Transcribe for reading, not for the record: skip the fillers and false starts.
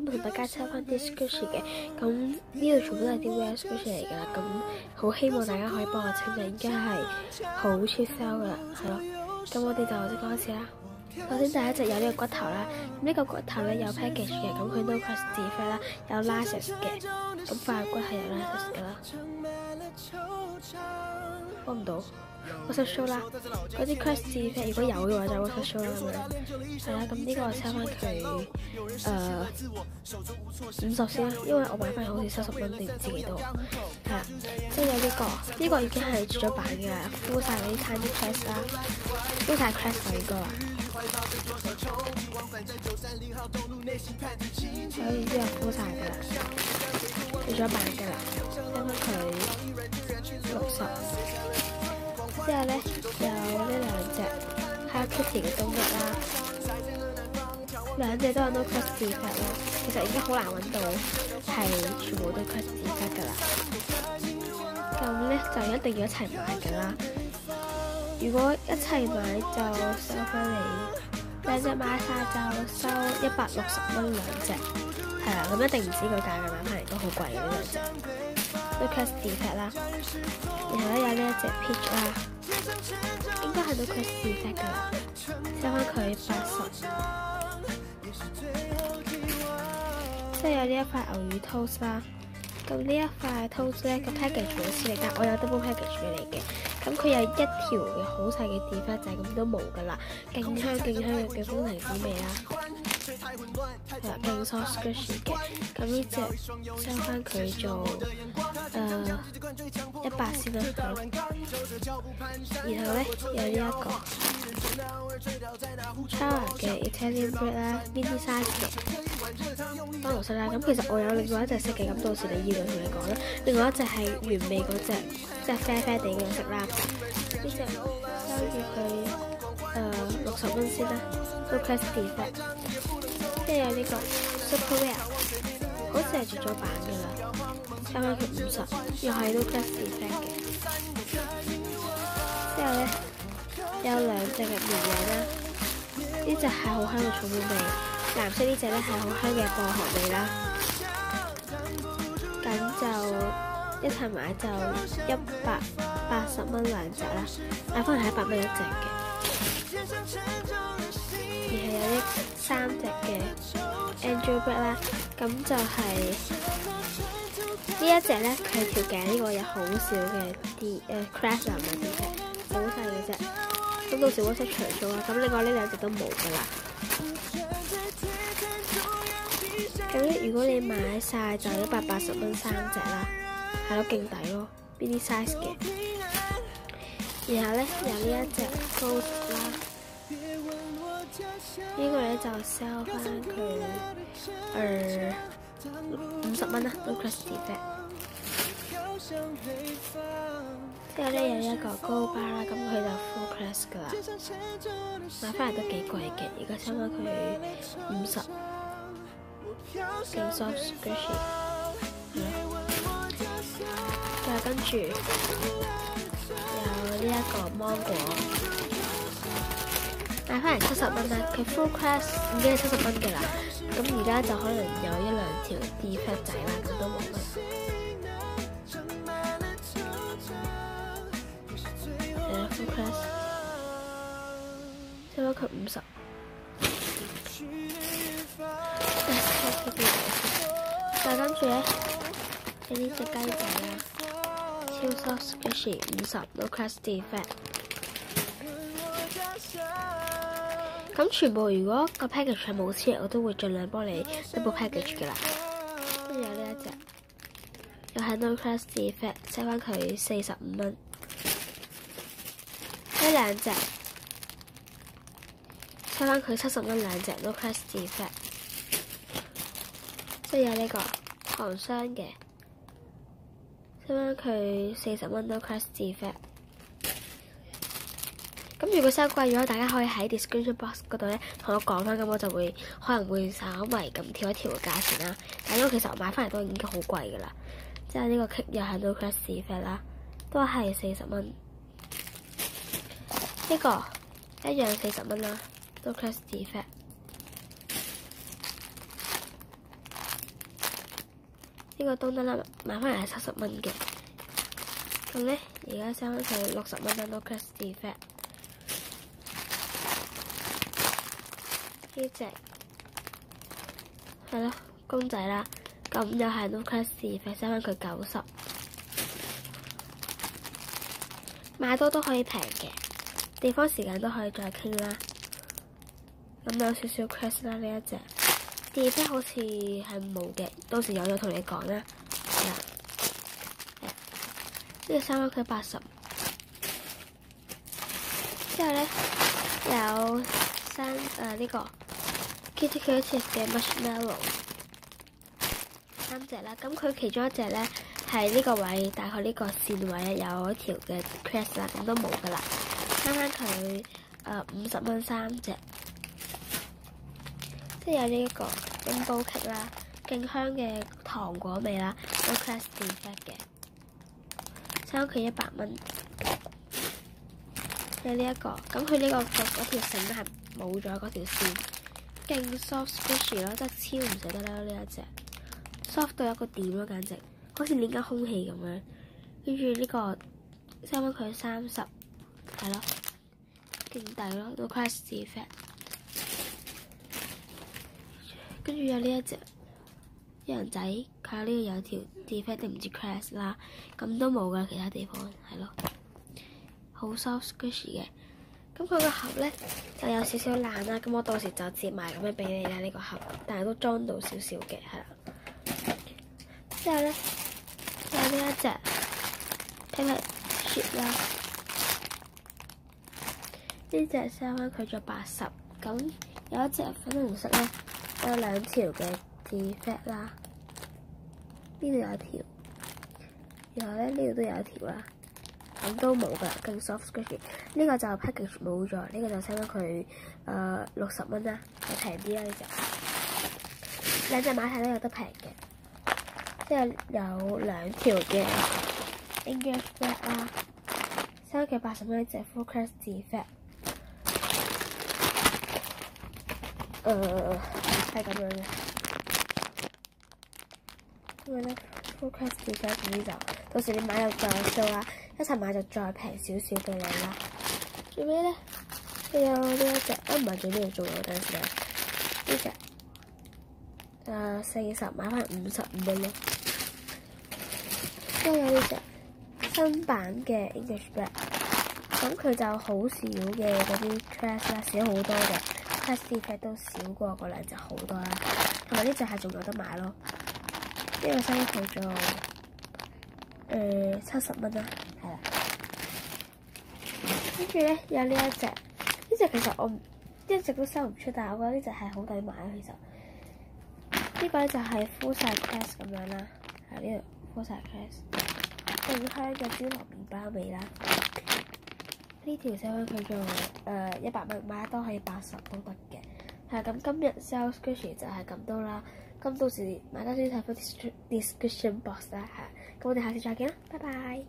冇同大家抽翻啲 scratch 嘅，咁呢度全部都係啲 rare scratch 嚟㗎啦，咁好希望大家可以幫我清就應該係好出 sell 㗎啦，係咯，咁我哋就即刻開始啦。首先第一隻有呢個骨頭啦，呢個骨頭咧有 package 嘅，咁佢 no crust defect 啦，有 laces 嘅，咁塊骨係有 laces 㗎啦，幫唔到。water show 啦，嗰啲 crust defect 如果有嘅話就 water show 啦咁樣，係啦，咁呢個我收翻佢50先啦，因為我買翻好似70蚊定唔知幾多，係啦，即係有呢個已經係絕咗版嘅啦，敷晒嗰啲 tiny crest 啦，敷晒 crest 就應該話，所以之後敷晒㗎啦，絕咗版㗎啦，收翻佢60。之後咧有呢兩隻 Hello Kitty 嘅冬日啦，兩隻都有 no crust defect 咯。其實已經好難揾到係全部都 crust defect 㗎啦。咁咧就一定要一齊買㗎啦。如果一齊買就收翻你兩隻買晒就收160蚊兩隻，係啦。咁一定唔止個價㗎，買翻嚟都好貴嘅呢兩隻。no crust defect 啦，然後咧有呢一隻 peach 啦。應該係到佢40㗎啦，收翻佢80。即係有呢一塊牛乳 toast 啦，咁呢一塊 toast 咧個 package 好似嚟，但我有 double package 俾你嘅。咁佢有一條嘅好細嘅 defect 就係咁都冇㗎啦，勁香嘅風提子味啦，係啦，勁 soft scratchy 嘅。咁呢隻收翻佢做100先啦，然後咧有呢一個 Chara 嘅 Italian bread 啦 ，mini size 嘅當勞式啦。咁其實我有另外一隻色嘅，咁到時你要就同你講啦。另外一隻係原味嗰隻，即係啡啡地嗰隻色啦。呢隻收住佢60蚊先啦 ，no crust defect。即係有呢個 super rare， 好似係絕咗版㗎啦。收翻佢50，又係 no crust defect 嘅。之後咧有兩隻嘅綿羊啦，呢隻係好香嘅草莓味，藍色呢隻咧係好香嘅薄荷味啦。咁就一齊買就180蚊兩隻啦，買翻嚟係100蚊一隻嘅。而係有呢3隻嘅 Angel Bread 啦，咁就係呢一隻咧，佢條頸呢個有好少嘅啲crest 啊，唔係啲嘅，好細嘅啫。咁到時會識除咗啦。咁另外呢兩隻都冇㗎啦。咁咧，如果你買晒就180蚊3隻啦，係咯，勁抵咯，邊啲 size 嘅。然後咧有呢一隻 Gold 啦。呢個咧就 sell 翻佢50蚊啦 ，no crust defect。之後咧有一個高巴啦，咁佢就 full crust 噶啦，買翻嚟都幾貴嘅，而家收翻佢50，勁 soft squishy， 係咯。之後跟住有呢一個芒果。買翻嚟70蚊啦，佢 full crust 已經係70蚊嘅啦，咁而家就可能有1、2條 defect 仔啦，咁都冇乜。係啦 ，full crust， 收翻佢50。再跟住咧，有呢隻雞仔啦，超 soft squishy 50 no crust defect。咁全部如果個 package 係冇黐，我都會盡量幫你 double package 㗎啦。跟住有呢一隻，又係 no crust defect， 收翻佢45蚊。呢兩隻收翻佢70蚊兩隻 no crust defect。即係有呢個糖霜嘅，收翻佢40蚊 no crust defect。咁如果收貴咗，大家可以喺 description box 嗰度咧同我講翻，咁我就會可能會稍微咁調一調個價錢啦。但因為其實我買翻嚟都已經好貴噶啦，即係呢個 cake 又係 no crust defect 啦，都係40蚊。呢個一樣40蚊啦 ，no crust defect。呢個東德啦，買翻嚟係70蚊嘅。咁咧，而家 sell 翻佢60蚊啦 ，No Class Defect。呢隻係咯公仔啦，咁又係 No Class Defect， sell 翻佢90。買多都可以平嘅，地方時間都可以再傾啦。咁有少少 Class 啦，呢一隻 Defect 好似係冇嘅，到時有咗同你講啦。係啦，呢個3蚊佢80。之後咧有呢個 Kitty Curtis 嘅 Marshmallow 3隻啦，咁佢其中一隻咧係呢個位，大概呢個線位有一條嘅 Crest 啦，咁都冇噶啦，啱啱佢50蚊3隻，即係有呢一個冰煲劇啦，勁香嘅糖果味啦 ，No Class Defect 嘅，收佢100蚊。有呢一個，咁佢呢個嗰條繩係冇咗嗰條線，勁 soft squishy 咯，真係超唔捨得啦呢一隻 ，soft 到一個點咯，簡直好似捏緊空氣咁樣。跟住呢個收翻佢30，係咯，勁抵咯 ，No Class Defect。跟住有呢一隻人仔，佢呢度有條 defect 定唔知 Class 啦，咁都冇噶，其他地方係咯。好 soft squishy 嘅，咁佢個盒咧就有少少爛啦，咁我到時就折埋咁樣俾你啦呢個盒，但係都裝到少少嘅，係啦。之後咧有呢一隻 Pipette Sheet 啦，呢隻 sell 翻佢咗80，咁有一隻粉紅色咧，有2條嘅 defect 啦，呢度有一條，然後咧呢度都有一條啦。咁都冇噶，更 soft squishy。呢個就 package 冇咗，呢個就 sell 翻佢60蚊啦，係平啲啦呢隻。兩隻買晒都有得平嘅，即係有2條嘅 English Black 啦，sell 佢80蚊一隻 Full Class Defect。係咁樣嘅，因為咧 Full Class Defect 呢就到時你買又再數啦。一齊買就再平少少俾你啦。最尾咧，仲有呢一隻，唔係最尾要做咗等陣時呢隻，40買翻55蚊咯。都有呢隻新版嘅 English Black， 咁佢就好少嘅嗰啲 Class 啦，少好多嘅 Class Defect 都少過嗰2隻好多啦。同埋呢隻係仲有得買咯，呢個收佢做70蚊啦。係啦，跟住咧有呢一隻，呢隻其實我一直都收唔出，但係我覺得呢隻係好抵買啊。其實呢個咧就係 full size Class 咁樣啦，係呢度 full size Class， 勁香嘅焦糖麵包味啦。呢條 sell 佢做100蚊，買得多可以80都得嘅。係咁，今日 sell squishy 就係咁多啦。咁到時買多啲睇翻 description box 啦嚇。咁我哋下次再見啦，拜拜。